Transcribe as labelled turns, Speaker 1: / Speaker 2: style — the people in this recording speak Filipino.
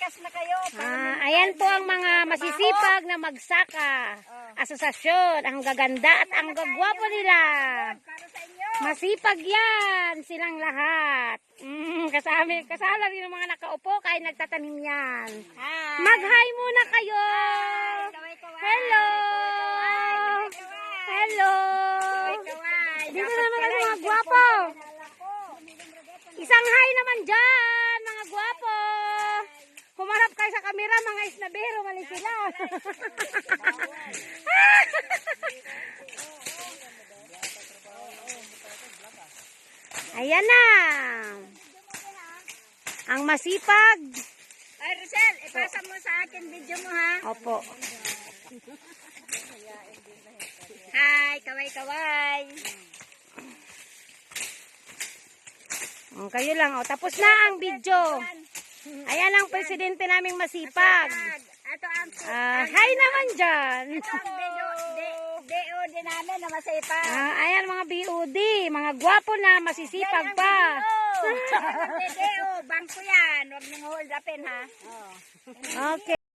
Speaker 1: Likas na kayo.
Speaker 2: Ayan po ang mga masisipag na magsaka. Asosasyon, ang gaganda at ang gagwapo nila.
Speaker 1: Para sa inyo.
Speaker 2: Masipag yan, silang lahat. Kasama rin yung mga nakaupo kahit nagtatanim yan.
Speaker 1: Hi.
Speaker 2: Mag-hi muna kayo.
Speaker 1: Kaway-kaway.
Speaker 2: Hello. Hello.
Speaker 1: Kaway-kaway.
Speaker 2: Dito naman ang mga gwapo. Isang hi naman dyan, mga gwapo. Humarap kayo sa kamera, mga isnabero, mali sila. Ayan na. Ang masipag.
Speaker 1: Ay, Rosel, ipasa mo sa akin video mo, ha?
Speaker 2: Opo.
Speaker 1: Hi, kaway-kaway.
Speaker 2: Kayo lang. Tapos na ang video. Ayan ang presidente naming masipag.
Speaker 1: Ito ang
Speaker 2: Hi naman dyan.
Speaker 1: DOD namin na masipag.
Speaker 2: Ayan mga BOD. Mga gwapo na masisipag pa.
Speaker 1: DO, bangko yan. Huwag nang hold upin, ha?
Speaker 2: Okay.